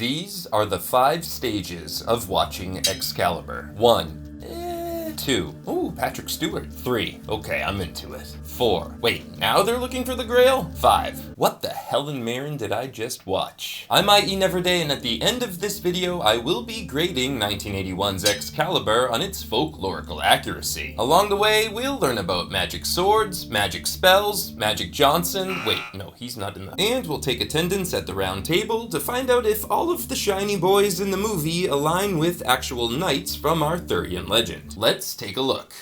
These are the 5 stages of watching Excalibur. 1. 2. Ooh, Patrick Stewart. 3. Okay, I'm into it. 4. Wait, now they're looking for the Grail? 5. What the Helen Mirren did I just watch? I'm I.E. Neverday, and at the end of this video, I will be grading 1981's Excalibur on its folklorical accuracy. Along the way, we'll learn about magic swords, magic spells, Magic Johnson. Wait, no, he's not in the... And we'll take attendance at the round table to find out if all of the shiny boys in the movie align with actual knights from Arthurian legend. Let's take a look.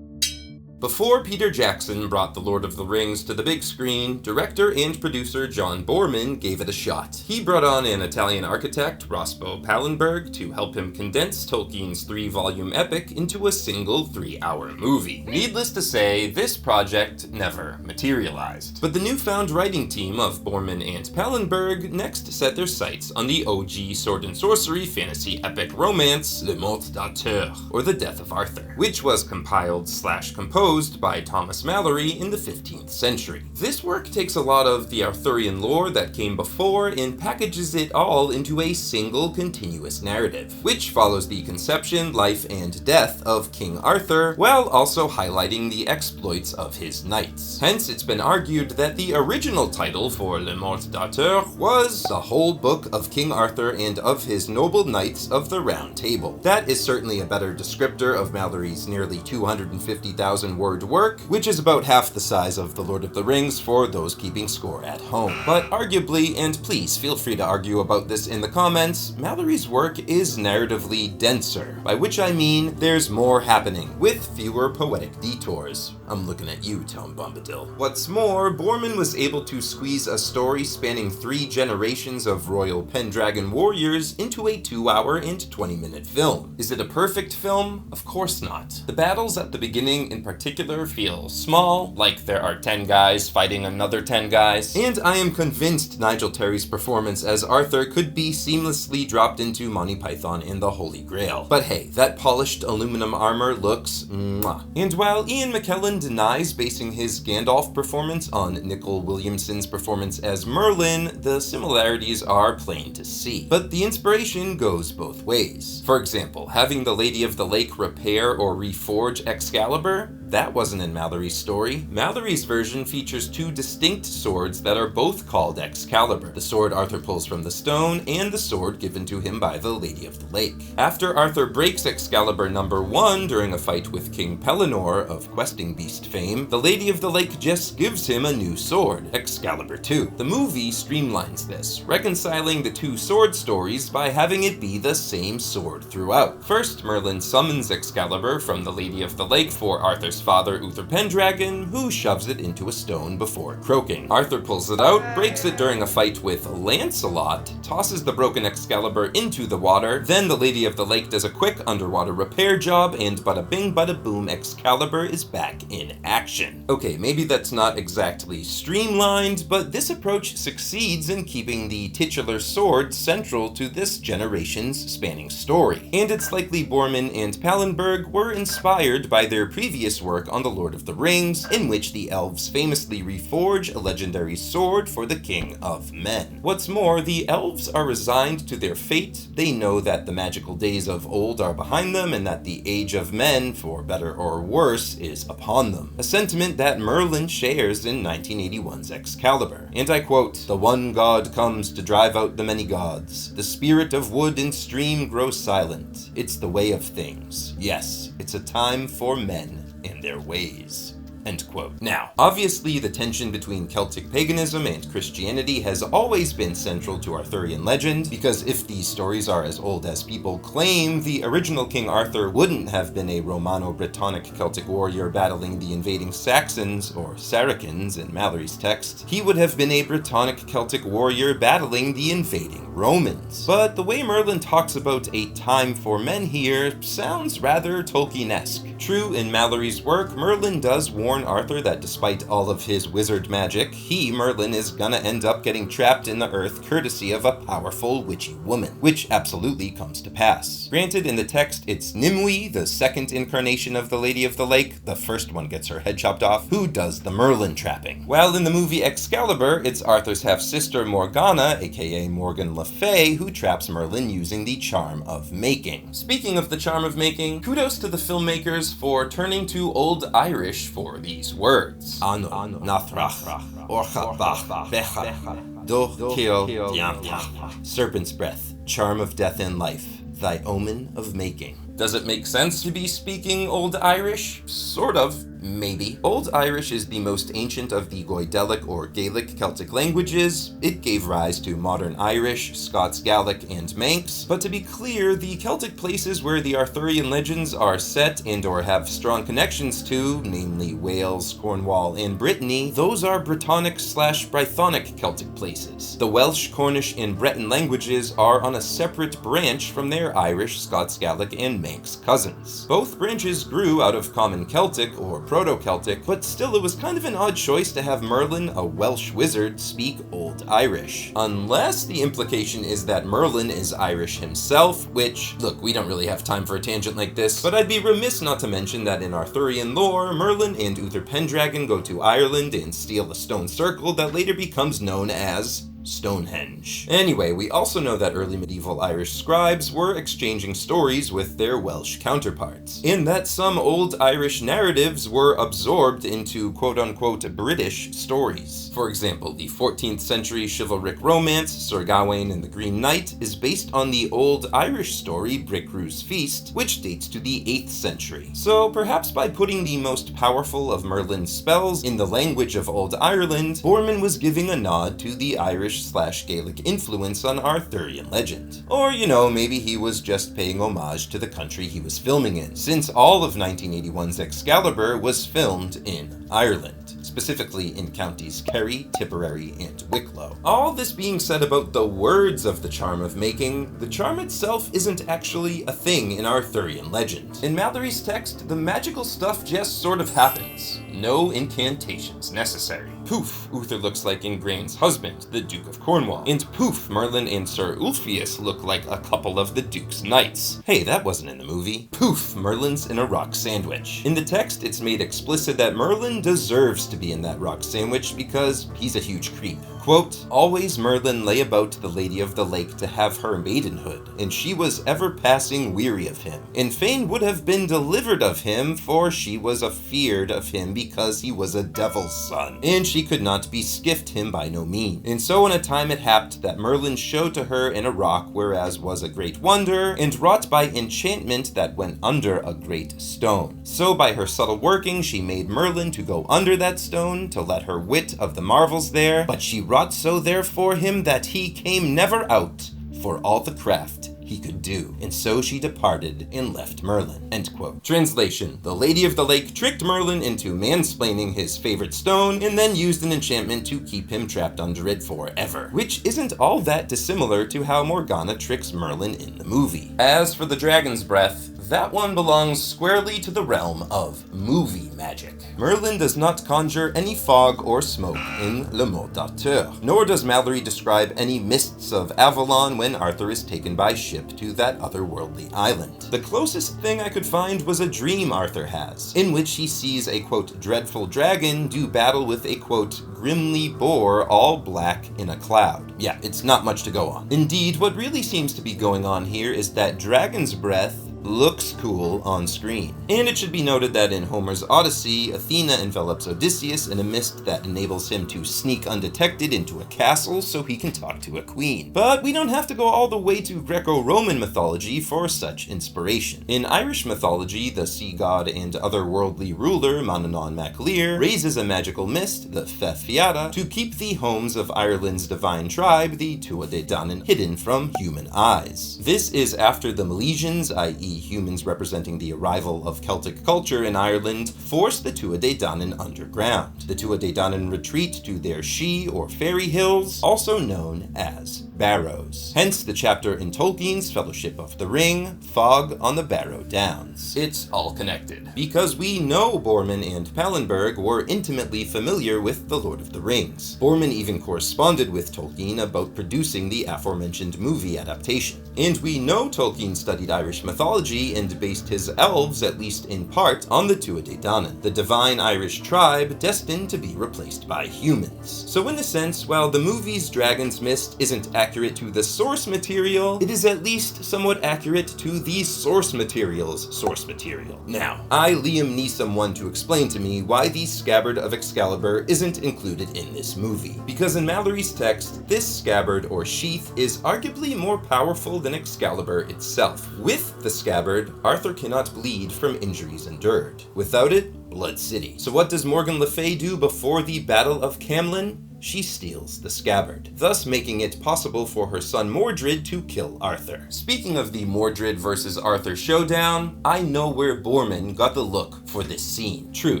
Before Peter Jackson brought The Lord of the Rings to the big screen, director and producer John Boorman gave it a shot. He brought on an Italian architect, Rospo Pallenberg, to help him condense Tolkien's 3-volume epic into a single 3-hour movie. Needless to say, this project never materialized. But the newfound writing team of Boorman and Pallenberg next set their sights on the OG sword and sorcery fantasy epic romance, Le Morte d'Arthur, or The Death of Arthur, which was compiled/composed by Thomas Malory in the 15th century. This work takes a lot of the Arthurian lore that came before and packages it all into a single continuous narrative, which follows the conception, life, and death of King Arthur, while also highlighting the exploits of his knights. Hence, it's been argued that the original title for Le Morte d'Arthur was The Whole Book of King Arthur and of His Noble Knights of the Round Table. That is certainly a better descriptor of Malory's nearly 250,000 word work, which is about half the size of The Lord of the Rings for those keeping score at home. But arguably, and please feel free to argue about this in the comments, Malory's work is narratively denser, by which I mean there's more happening, with fewer poetic detours. I'm looking at you, Tom Bombadil. What's more, Boorman was able to squeeze a story spanning 3 generations of royal Pendragon warriors into a 2-hour and 20-minute film. Is it a perfect film? Of course not. The battles at the beginning in particular feel small, like there are 10 guys fighting another 10 guys, and I am convinced Nigel Terry's performance as Arthur could be seamlessly dropped into Monty Python and the Holy Grail. But hey, that polished aluminum armor looks mwah. And while Ian McKellen denies basing his Gandalf performance on Nicol Williamson's performance as Merlin, the similarities are plain to see. But the inspiration goes both ways. For example, having the Lady of the Lake repair or reforge Excalibur, that wasn't in Malory's story. Malory's version features 2 distinct swords that are both called Excalibur, the sword Arthur pulls from the stone, and the sword given to him by the Lady of the Lake. After Arthur breaks Excalibur number 1 during a fight with King Pellinore of Questing Beast fame, the Lady of the Lake just gives him a new sword, Excalibur 2. The movie streamlines this, reconciling the 2 sword stories by having it be the same sword throughout. First, Merlin summons Excalibur from the Lady of the Lake for Arthur's father, Uther Pendragon, who shoves it into a stone before croaking. Arthur pulls it out, breaks it during a fight with Lancelot, tosses the broken Excalibur into the water, then the Lady of the Lake does a quick underwater repair job, and bada bing bada boom, Excalibur is back in action. Okay, maybe that's not exactly streamlined, but this approach succeeds in keeping the titular sword central to this generation's spanning story. And it's likely Boorman and Pallenberg were inspired by their previous work on The Lord of the Rings, in which the elves famously reforge a legendary sword for the King of Men. What's more, the elves are resigned to their fate. They know that the magical days of old are behind them and that the age of men, for better or worse, is upon them. A sentiment that Merlin shares in 1981's Excalibur. And I quote, "The one god comes to drive out the many gods. The spirit of wood and stream grows silent. It's the way of things. Yes, it's a time for men and their ways." End quote. Now, obviously the tension between Celtic paganism and Christianity has always been central to Arthurian legend, because if these stories are as old as people claim, the original King Arthur wouldn't have been a Romano-Brittonic Celtic warrior battling the invading Saxons, or Saracens in Malory's text. He would have been a Brittonic Celtic warrior battling the invading Romans. But the way Merlin talks about a time for men here sounds rather Tolkien-esque. True, in Malory's work, Merlin does warn warn Arthur that despite all of his wizard magic, he, Merlin, is gonna end up getting trapped in the earth courtesy of a powerful witchy woman, which absolutely comes to pass. Granted, in the text, it's Nimue, the second incarnation of the Lady of the Lake, the first one gets her head chopped off, who does the Merlin trapping. While in the movie Excalibur, it's Arthur's half-sister Morgana, aka Morgan Le Fay, who traps Merlin using the charm of making. Speaking of the charm of making, kudos to the filmmakers for turning to Old Irish for these words. Anu, Nathrach, Orcha, Bach, Becha, Do, Keo, Dianta. Serpent's breath, charm of death and life, thy omen of making. Does it make sense to be speaking Old Irish? Sort of. Maybe. Old Irish is the most ancient of the Goidelic or Gaelic Celtic languages. It gave rise to modern Irish, Scots Gaelic, and Manx. But to be clear, the Celtic places where the Arthurian legends are set and or have strong connections to, namely Wales, Cornwall, and Brittany, those are Brittonic/Brythonic Celtic places. The Welsh, Cornish, and Breton languages are on a separate branch from their Irish, Scots Gaelic, and Manx cousins. Both branches grew out of Common Celtic or Proto-Celtic, but still it was kind of an odd choice to have Merlin, a Welsh wizard, speak Old Irish. Unless the implication is that Merlin is Irish himself, which, look, we don't really have time for a tangent like this, but I'd be remiss not to mention that in Arthurian lore, Merlin and Uther Pendragon go to Ireland and steal a stone circle that later becomes known as Stonehenge. Anyway, we also know that early medieval Irish scribes were exchanging stories with their Welsh counterparts, in that some Old Irish narratives were absorbed into quote-unquote British stories. For example, the 14th century chivalric romance, Sir Gawain and the Green Knight, is based on the Old Irish story Brick-Roo's Feast, which dates to the 8th century. So perhaps by putting the most powerful of Merlin's spells in the language of Old Ireland, Boorman was giving a nod to the Irish/Gaelic influence on Arthurian legend. Or, you know, maybe he was just paying homage to the country he was filming in, since all of 1981's Excalibur was filmed in Ireland, specifically in counties Kerry, Tipperary, and Wicklow. All this being said about the words of the charm of making, the charm itself isn't actually a thing in Arthurian legend. In Malory's text, the magical stuff just sort of happens. No incantations necessary. Poof, Uther looks like Ingraine's husband, the Duke of Cornwall. And poof, Merlin and Sir Ulfius look like a couple of the Duke's knights. Hey, that wasn't in the movie. Poof, Merlin's in a rock sandwich. In the text, it's made explicit that Merlin deserves to be in that rock sandwich because he's a huge creep. Quote, always Merlin lay about the Lady of the Lake to have her maidenhood, and she was ever passing weary of him, and fain would have been delivered of him, for she was afeard of him because he was a devil's son, and she could not be skiffed him by no mean. And so in a time it happed that Merlin showed to her in a rock whereas was a great wonder, and wrought by enchantment that went under a great stone. So by her subtle working she made Merlin to go under that stone, to let her wit of the marvels there, but she wrought so there for him that he came never out, for all the craft he could do. And so she departed and left Merlin. End quote. Translation: the Lady of the Lake tricked Merlin into mansplaining his favorite stone, and then used an enchantment to keep him trapped under it forever. Which isn't all that dissimilar to how Morgana tricks Merlin in the movie. As for the dragon's breath, that one belongs squarely to the realm of movie magic. Merlin does not conjure any fog or smoke in Le Mot d'Arthur, nor does Malory describe any mists of Avalon when Arthur is taken by ship to that otherworldly island. The closest thing I could find was a dream Arthur has, in which he sees a quote dreadful dragon do battle with a quote grimly boar all black in a cloud. Yeah, it's not much to go on. Indeed, what really seems to be going on here is that dragon's breath looks cool on screen. And it should be noted that in Homer's Odyssey, Athena envelops Odysseus in a mist that enables him to sneak undetected into a castle so he can talk to a queen. But we don't have to go all the way to Greco-Roman mythology for such inspiration. In Irish mythology, the sea god and otherworldly ruler Manannán mac Lir raises a magical mist, the Féth Fíada, to keep the homes of Ireland's divine tribe, the Tuatha De Danann, hidden from human eyes. This is after the Milesians, i.e. humans representing the arrival of Celtic culture in Ireland, forced the Tuatha Dé Danann underground. The Tuatha Dé Danann retreat to their Sidhe or fairy hills, also known as barrows. Hence the chapter in Tolkien's Fellowship of the Ring, Fog on the Barrow Downs. It's all connected, because we know Boorman and Pallenberg were intimately familiar with The Lord of the Rings. Boorman even corresponded with Tolkien about producing the aforementioned movie adaptation. And we know Tolkien studied Irish mythology and based his elves, at least in part, on the Tuatha Dé Danann, the divine Irish tribe destined to be replaced by humans. So in a sense, while the movie's Dragon's Mist isn't accurate to the source material, it is at least somewhat accurate to the source material's source material. Now, I Liam need someone to explain to me why the Scabbard of Excalibur isn't included in this movie. Because in Malory's text, this scabbard or sheath is arguably more powerful than Excalibur itself. With the scabbard, Arthur cannot bleed from injuries endured. Without it, Blood City. So what does Morgan Le Fay do before the Battle of Camlan? She steals the scabbard, thus making it possible for her son Mordred to kill Arthur. Speaking of the Mordred versus Arthur showdown, I know where Boorman got the look for this scene. True,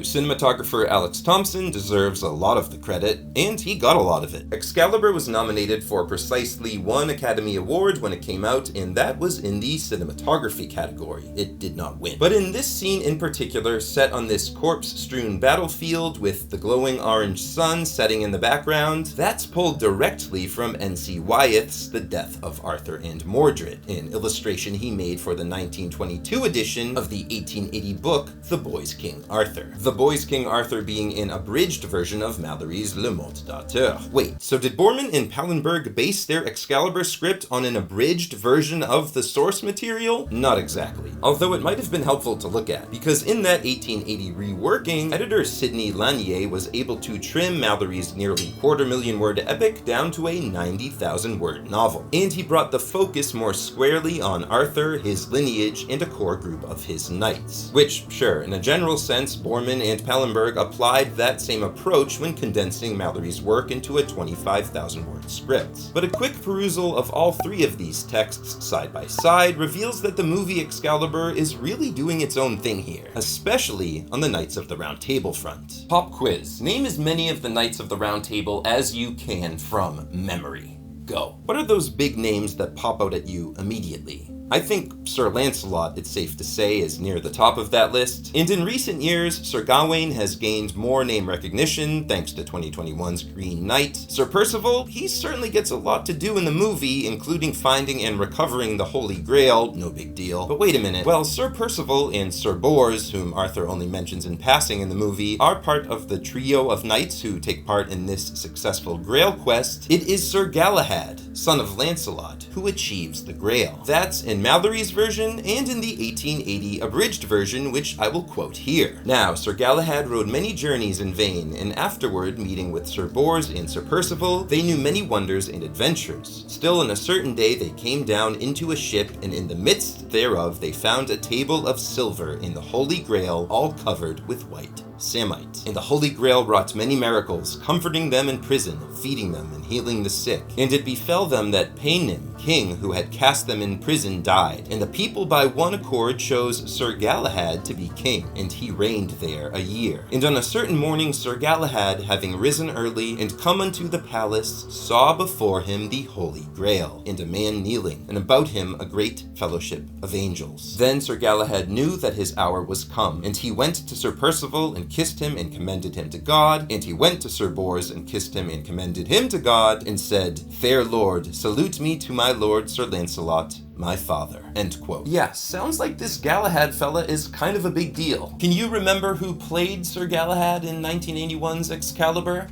cinematographer Alex Thompson deserves a lot of the credit, and he got a lot of it. Excalibur was nominated for precisely one Academy Award when it came out, and that was in the cinematography category. It did not win. But in this scene in particular, set on this corpse-strewn battlefield with the glowing orange sun setting in the background, that's pulled directly from N.C. Wyeth's The Death of Arthur and Mordred, an illustration he made for the 1922 edition of the 1880 book The Boy's King Arthur. The Boy's King Arthur being an abridged version of Malory's Le Morte d'Arthur. Wait, so did Boorman and Pallenberg base their Excalibur script on an abridged version of the source material? Not exactly, although it might have been helpful to look at, because in that 1880 reworking, editor Sidney Lanier was able to trim Malory's nearly 250,000 word epic down to a 90,000 word novel. And he brought the focus more squarely on Arthur, his lineage, and a core group of his knights. Which, sure, in a general sense, Boorman and Pallenberg applied that same approach when condensing Malory's work into a 25,000 word script. But a quick perusal of all three of these texts side by side reveals that the movie Excalibur is really doing its own thing here, especially on the Knights of the Round Table front. Pop quiz. Name as many of the Knights of the Round Table as you can from memory. Go. What are those big names that pop out at you immediately? I think Sir Lancelot, it's safe to say, is near the top of that list. And in recent years, Sir Gawain has gained more name recognition thanks to 2021's Green Knight. Sir Perceval, he certainly gets a lot to do in the movie, including finding and recovering the Holy Grail, no big deal. But wait a minute, while Sir Perceval and Sir Bors, whom Arthur only mentions in passing in the movie, are part of the trio of knights who take part in this successful Grail quest, it is Sir Galahad, son of Lancelot, who achieves the Grail. That's in Malory's version and in the 1880 abridged version, which I will quote here. Now, Sir Galahad rode many journeys in vain, and afterward, meeting with Sir Bors and Sir Perceval, they knew many wonders and adventures. Still, on a certain day they came down into a ship, and in the midst thereof they found a table of silver in the Holy Grail, all covered with white samite. And the Holy Grail wrought many miracles, comforting them in prison, feeding them, and healing the sick. And it befell them that Paynim, king who had cast them in prison, died, and the people by one accord chose Sir Galahad to be king, and he reigned there a year. And on a certain morning Sir Galahad, having risen early, and come unto the palace, saw before him the Holy Grail, and a man kneeling, and about him a great fellowship of angels. Then Sir Galahad knew that his hour was come, and he went to Sir Perceval, and kissed him, and commended him to God, and he went to Sir Bors, and kissed him, and commended him to God, and said, "Fair lord, salute me to my lord Sir Lancelot, my father." End quote. Yeah, sounds like this Galahad fella is kind of a big deal. Can you remember who played Sir Galahad in 1981's Excalibur?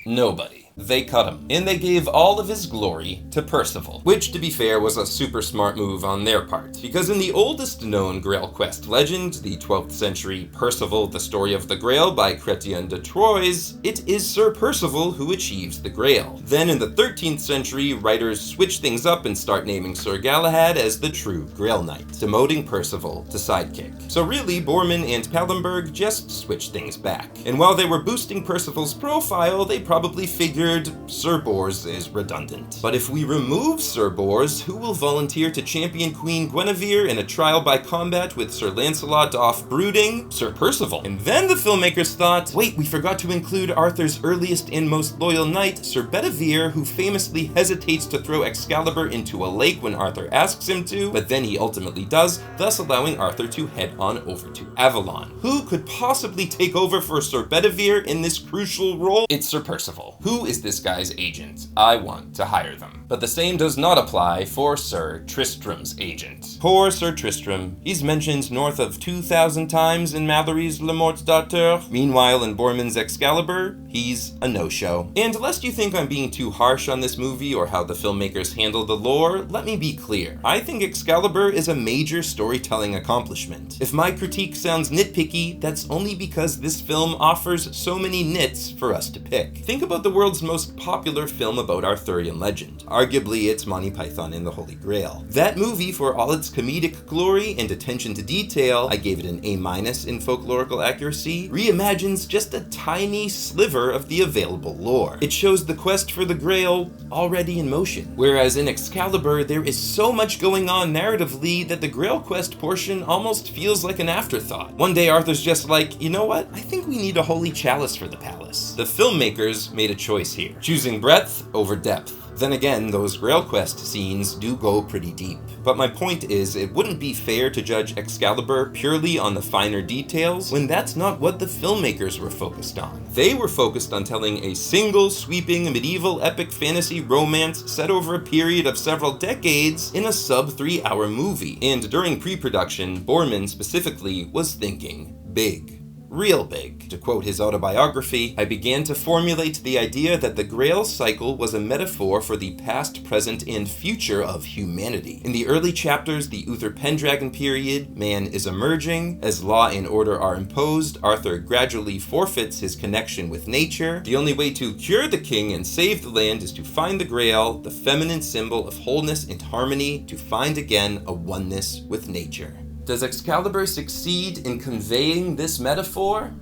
Nobody. They cut him, and they gave all of his glory to Perceval, which, to be fair, was a super smart move on their part, because in the oldest known Grail quest legend, the 12th century Perceval, the Story of the Grail by Chrétien de Troyes, it is Sir Perceval who achieves the Grail. Then in the 13th century, writers switch things up and start naming Sir Galahad as the true Grail Knight, demoting Perceval to sidekick. So really, Boorman and Pallenberg just switched things back. And while they were boosting Perceval's profile, they probably figured figured Sir Bors is redundant. But if we remove Sir Bors, who will volunteer to champion Queen Guinevere in a trial by combat with Sir Lancelot off brooding? Sir Perceval. And then the filmmakers thought, wait, we forgot to include Arthur's earliest and most loyal knight, Sir Bedivere, who famously hesitates to throw Excalibur into a lake when Arthur asks him to, but then he ultimately does, thus allowing Arthur to head on over to Avalon. Who could possibly take over for Sir Bedivere in this crucial role? It's Sir Perceval. Who is this guy's agent? I want to hire them. But the same does not apply for Sir Tristram's agent. Poor Sir Tristram. He's mentioned north of 2,000 times in Malory's Le Morte d'Arthur. Meanwhile, in Boorman's Excalibur, he's a no-show. And lest you think I'm being too harsh on this movie or how the filmmakers handle the lore, let me be clear. I think Excalibur is a major storytelling accomplishment. If my critique sounds nitpicky, that's only because this film offers so many nits for us to pick. Think about the world's most popular film about Arthurian legend. Arguably, it's Monty Python and the Holy Grail. That movie, for all its comedic glory and attention to detail, I gave it an A- in folklorical accuracy, reimagines just a tiny sliver of the available lore. It shows the quest for the Grail already in motion. Whereas in Excalibur, there is so much going on narratively that the Grail quest portion almost feels like an afterthought. One day Arthur's just like, you know what? I think we need a holy chalice for the palace. The filmmakers made a choice here, choosing breadth over depth. Then again, those Grail quest scenes do go pretty deep. But my point is, it wouldn't be fair to judge Excalibur purely on the finer details when that's not what the filmmakers were focused on. They were focused on telling a single sweeping medieval epic fantasy romance set over a period of several decades in a sub-3 hour movie. And during pre-production, Boorman specifically was thinking big. Real big. To quote his autobiography, I began to formulate the idea that the Grail cycle was a metaphor for the past, present, and future of humanity. In the early chapters, the Uther Pendragon period, man is emerging. As law and order are imposed, Arthur gradually forfeits his connection with nature. The only way to cure the king and save the land is to find the Grail, the feminine symbol of wholeness and harmony, to find again a oneness with nature. Does Excalibur succeed in conveying this metaphor?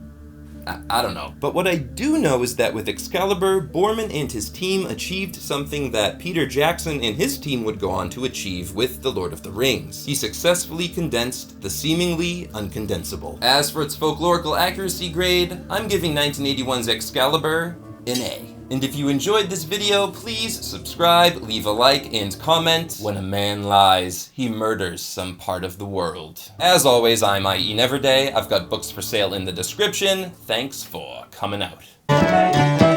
I don't know. But what I do know is that with Excalibur, Boorman and his team achieved something that Peter Jackson and his team would go on to achieve with The Lord of the Rings. He successfully condensed the seemingly uncondensable. As for its folklorical accuracy grade, I'm giving 1981's Excalibur an A. And if you enjoyed this video, please subscribe, leave a like, and comment. When a man lies, he murders some part of the world. As always, I'm IE Neverday. I've got books for sale in the description. Thanks for coming out.